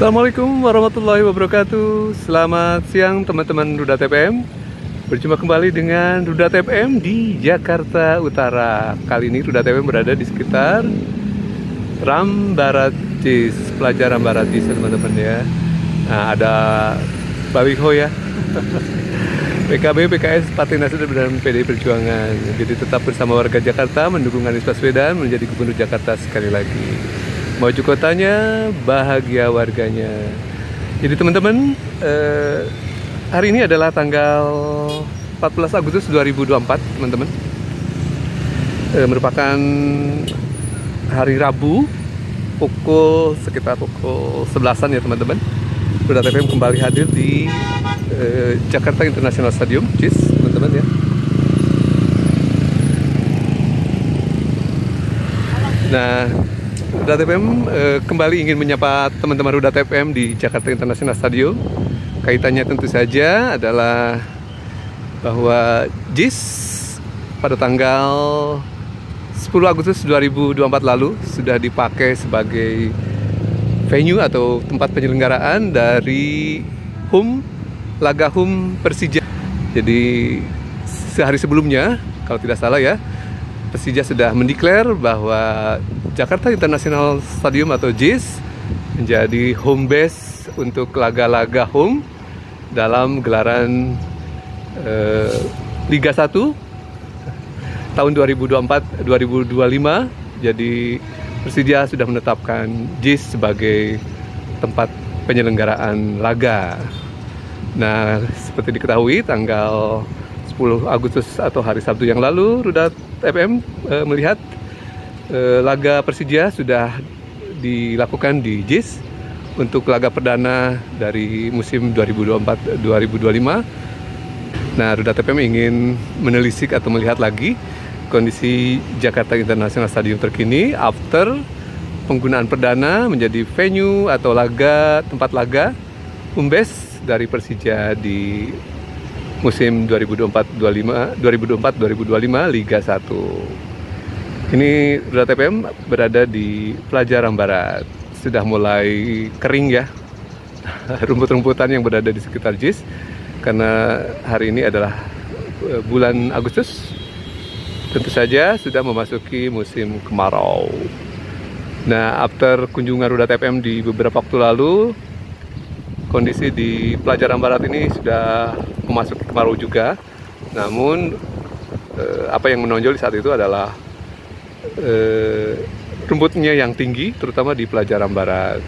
Assalamualaikum warahmatullahi wabarakatuh. Selamat siang teman-teman Rudat FM. Berjumpa kembali dengan Rudat FM di Jakarta Utara. Kali ini Rudat FM berada di sekitar Rambaratis, pelajar Rambaratis teman-teman ya. Nah, ada Baliho ya. PKB, PKS, Partai Nasdem dan PDI Perjuangan. Jadi tetap bersama warga Jakarta mendukung Anies Baswedan menjadi Gubernur Jakarta sekali lagi. Maju kotanya, bahagia warganya. Jadi teman-teman, hari ini adalah tanggal 14 Agustus 2024, teman-teman. Merupakan hari Rabu, sekitar pukul 11-an ya teman-teman. Rudat FM kembali hadir di Jakarta International Stadium, JIS, teman-teman ya. Nah, Rudat FM kembali ingin menyapa teman-teman Rudat FM di Jakarta International Stadium. Kaitannya tentu saja adalah bahwa JIS pada tanggal 10 Agustus 2024 lalu sudah dipakai sebagai venue atau tempat penyelenggaraan dari laga Persija. Jadi sehari sebelumnya, kalau tidak salah ya, Persija sudah mendeklar bahwa Jakarta International Stadium atau JIS menjadi home base untuk laga-laga home dalam gelaran Liga 1 tahun 2024-2025. Jadi Persija sudah menetapkan JIS sebagai tempat penyelenggaraan laga. Nah, seperti diketahui tanggal 10 Agustus atau hari Sabtu yang lalu, Rudat FM melihat laga Persija sudah dilakukan di JIS untuk laga perdana dari musim 2024-2025. Nah, Rudat FM ingin menelisik atau melihat lagi kondisi Jakarta International Stadium terkini after penggunaan perdana menjadi venue atau tempat laga home base dari Persija di musim 2024-2025 Liga 1. Ini Rudat FM berada di Pelajaran Barat. Sudah mulai kering ya rumput-rumputan yang berada di sekitar JIS, karena hari ini adalah bulan Agustus. Tentu saja sudah memasuki musim kemarau. Nah, after kunjungan Rudat FM di beberapa waktu lalu, kondisi di Pelajaran Barat ini sudah memasuki kemarau juga. Namun apa yang menonjol di saat itu adalah rumputnya yang tinggi, terutama di Pelajaran Barat.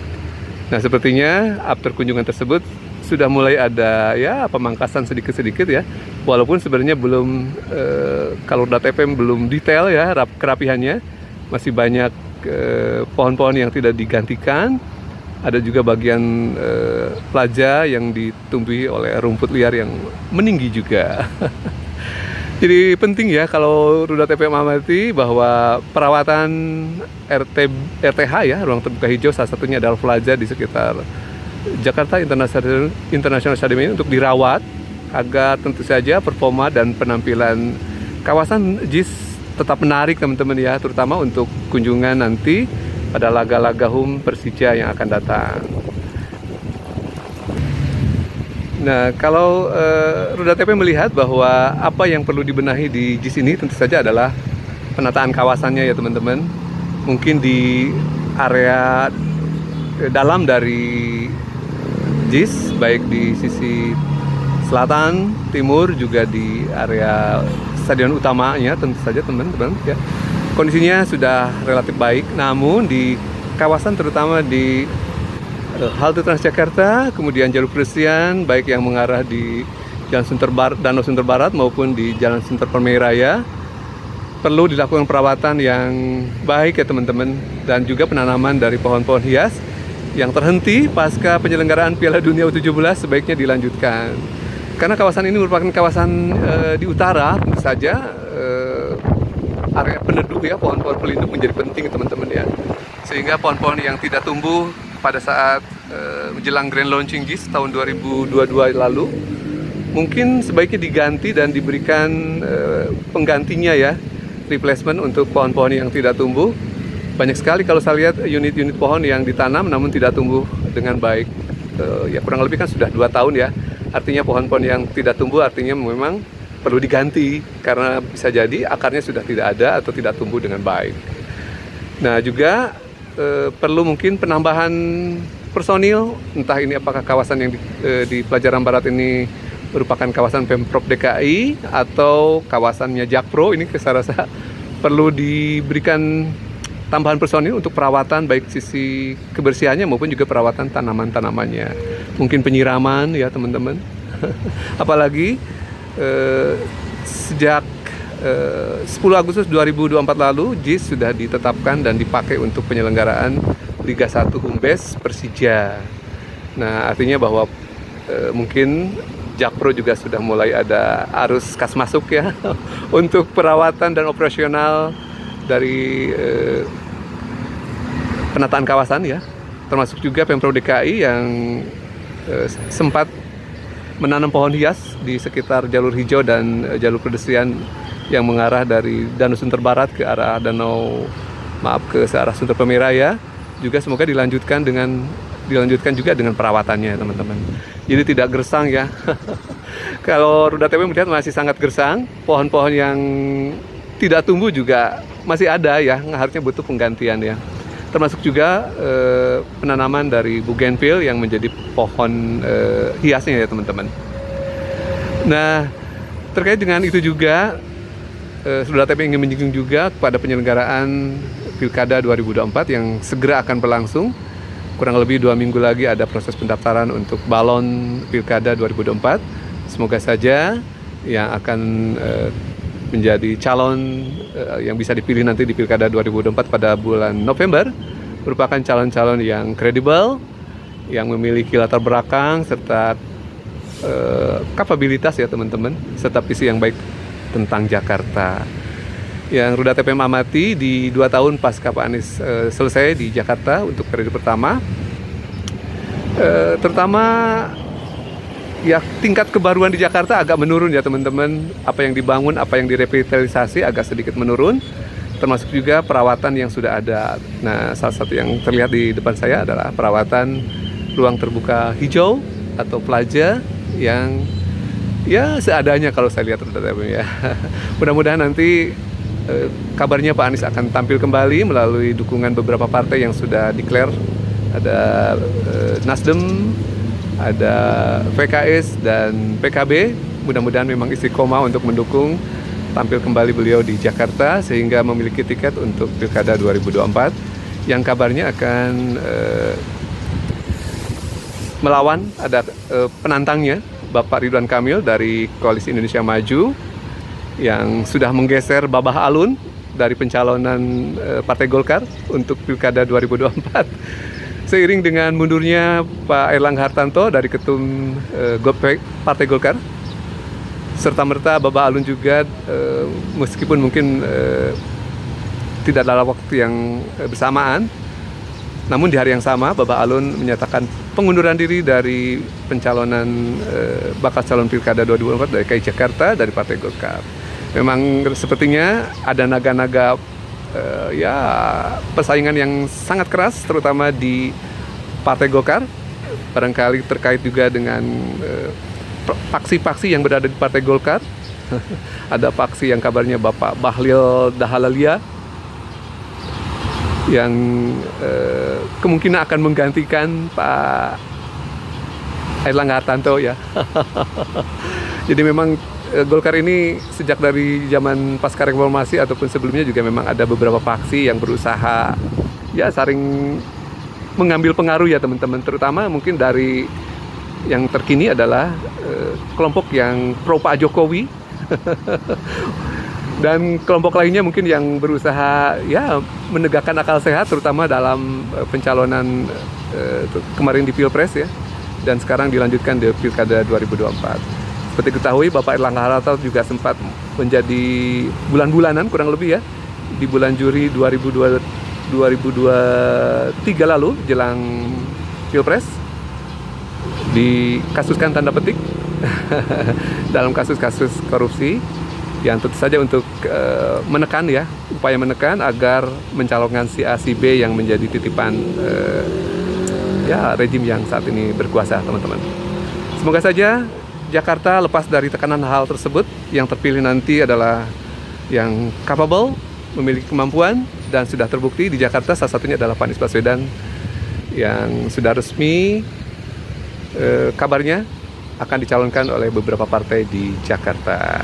Nah, sepertinya after kunjungan tersebut sudah mulai ada ya pemangkasan sedikit-sedikit ya. Walaupun sebenarnya belum, kalau Rudat FM belum detail ya kerapihannya, masih banyak pohon-pohon yang tidak digantikan. Ada juga bagian plaza yang ditumbuhi oleh rumput liar yang meninggi juga. Jadi penting ya kalau Rudat FM amati bahwa perawatan RTH ya, ruang terbuka hijau, salah satunya adalah plaza di sekitar Jakarta International Stadium ini untuk dirawat agar tentu saja performa dan penampilan kawasan JIS tetap menarik teman-teman ya, terutama untuk kunjungan nanti pada laga-laga home Persija yang akan datang. Nah, kalau Rudat FM melihat bahwa apa yang perlu dibenahi di JIS ini tentu saja adalah penataan kawasannya ya teman-teman. Mungkin di area dalam dari JIS, baik di sisi selatan, timur, juga di area stadion utamanya tentu saja teman-teman ya. Kondisinya sudah relatif baik, namun di kawasan terutama di halte Transjakarta, kemudian jalur pedestrian baik yang mengarah di Jalan Danau Sunter Barat maupun di Jalan Sunter Permai Raya perlu dilakukan perawatan yang baik ya teman-teman, dan juga penanaman dari pohon-pohon hias yang terhenti pasca penyelenggaraan Piala Dunia U17 sebaiknya dilanjutkan. Karena kawasan ini merupakan kawasan di utara, tentu saja area peneduh ya, pohon-pohon pelindung menjadi penting teman-teman ya. Sehingga pohon-pohon yang tidak tumbuh pada saat menjelang grand launching JIS tahun 2022 lalu mungkin sebaiknya diganti dan diberikan penggantinya ya, replacement untuk pohon-pohon yang tidak tumbuh banyak sekali kalau saya lihat unit-unit pohon yang ditanam namun tidak tumbuh dengan baik. Ya kurang lebih kan sudah 2 tahun ya. Artinya pohon-pohon yang tidak tumbuh artinya memang perlu diganti karena bisa jadi akarnya sudah tidak ada atau tidak tumbuh dengan baik. Nah juga perlu mungkin penambahan personil, entah ini apakah kawasan yang di Pelajaran Barat ini merupakan kawasan Pemprov DKI atau kawasannya Jakpro. Ini saya rasa perlu diberikan tambahan personil untuk perawatan baik sisi kebersihannya maupun juga perawatan tanaman-tanamannya. Mungkin penyiraman ya teman-teman. Apalagi sejak 10 Agustus 2024 lalu JIS sudah ditetapkan dan dipakai untuk penyelenggaraan Liga 1 Home Base Persija. Nah artinya bahwa mungkin Jakpro juga sudah mulai ada arus kas masuk ya untuk perawatan dan operasional dari penataan kawasan ya, termasuk juga Pemprov DKI yang sempat menanam pohon hias di sekitar jalur hijau dan jalur pedestrian yang mengarah dari Danau Sunter Barat ke arah ke arah Sunter Pemiraya, juga semoga dilanjutkan juga dengan perawatannya teman-teman. Jadi tidak gersang ya. Kalau Ruda TV melihat masih sangat gersang, pohon-pohon yang tidak tumbuh juga masih ada ya, harusnya butuh penggantian ya. Termasuk juga penanaman dari bougainville yang menjadi pohon hiasnya ya teman-teman. Nah terkait dengan itu juga Ruda TV ingin menyinggung juga kepada penyelenggaraan Pilkada 2024 yang segera akan berlangsung. Kurang lebih 2 minggu lagi ada proses pendaftaran untuk balon Pilkada 2024. Semoga saja yang akan menjadi calon yang bisa dipilih nanti di Pilkada 2024 pada bulan November merupakan calon-calon yang kredibel, yang memiliki latar belakang serta kapabilitas ya teman-teman, serta visi yang baik tentang Jakarta. Yang Ruda TV amati di 2 tahun pasca Pak Anies selesai di Jakarta untuk periode pertama, terutama ya tingkat kebaruan di Jakarta agak menurun ya teman-teman. Apa yang dibangun, apa yang direvitalisasi agak sedikit menurun, termasuk juga perawatan yang sudah ada. Nah salah satu yang terlihat di depan saya adalah perawatan ruang terbuka hijau atau plaza yang ya seadanya kalau saya lihat ya. Mudah-mudahan nanti kabarnya Pak Anies akan tampil kembali melalui dukungan beberapa partai yang sudah declare. Ada Nasdem, ada PKS dan PKB. Mudah-mudahan memang istiqomah untuk mendukung tampil kembali beliau di Jakarta sehingga memiliki tiket untuk Pilkada 2024 yang kabarnya akan melawan ada penantangnya Bapak Ridwan Kamil dari Koalisi Indonesia Maju yang sudah menggeser Babah Alun dari pencalonan Partai Golkar untuk Pilkada 2024. Seiring dengan mundurnya Pak Erlangga Hartarto dari ketum Partai Golkar, serta-merta Babah Alun juga meskipun mungkin tidak dalam waktu yang bersamaan, namun di hari yang sama Babah Alun menyatakan pengunduran diri dari pencalonan bakal calon Pilkada 2024 dari KI Jakarta dari Partai Golkar. Memang sepertinya ada naga-naga ya persaingan yang sangat keras terutama di Partai Golkar, barangkali terkait juga dengan faksi-faksi yang berada di Partai Golkar. Ada faksi yang kabarnya Bapak Bahlil Dahalalia yang kemungkinan akan menggantikan Pak Erlangga Hartarto ya. Jadi memang Golkar ini sejak dari zaman pasca reformasi ataupun sebelumnya juga memang ada beberapa faksi yang berusaha ya saling mengambil pengaruh ya teman-teman, terutama mungkin dari yang terkini adalah kelompok yang pro Pak Jokowi dan kelompok lainnya mungkin yang berusaha ya menegakkan akal sehat terutama dalam pencalonan kemarin di Pilpres ya, dan sekarang dilanjutkan di Pilkada 2024. Seperti ketahui Bapak Erlangga Hartarto juga sempat menjadi bulan-bulanan kurang lebih ya di bulan Juli 2023 lalu jelang Pilpres dikasuskan tanda petik dalam kasus-kasus korupsi yang tentu saja untuk menekan ya berupaya menekan agar mencalonkan si A si B yang menjadi titipan ya rejim yang saat ini berkuasa, teman-teman. Semoga saja Jakarta lepas dari tekanan hal tersebut. Yang terpilih nanti adalah yang capable, memiliki kemampuan, dan sudah terbukti di Jakarta salah satunya adalah Pak Anies Baswedan yang sudah resmi kabarnya akan dicalonkan oleh beberapa partai di Jakarta.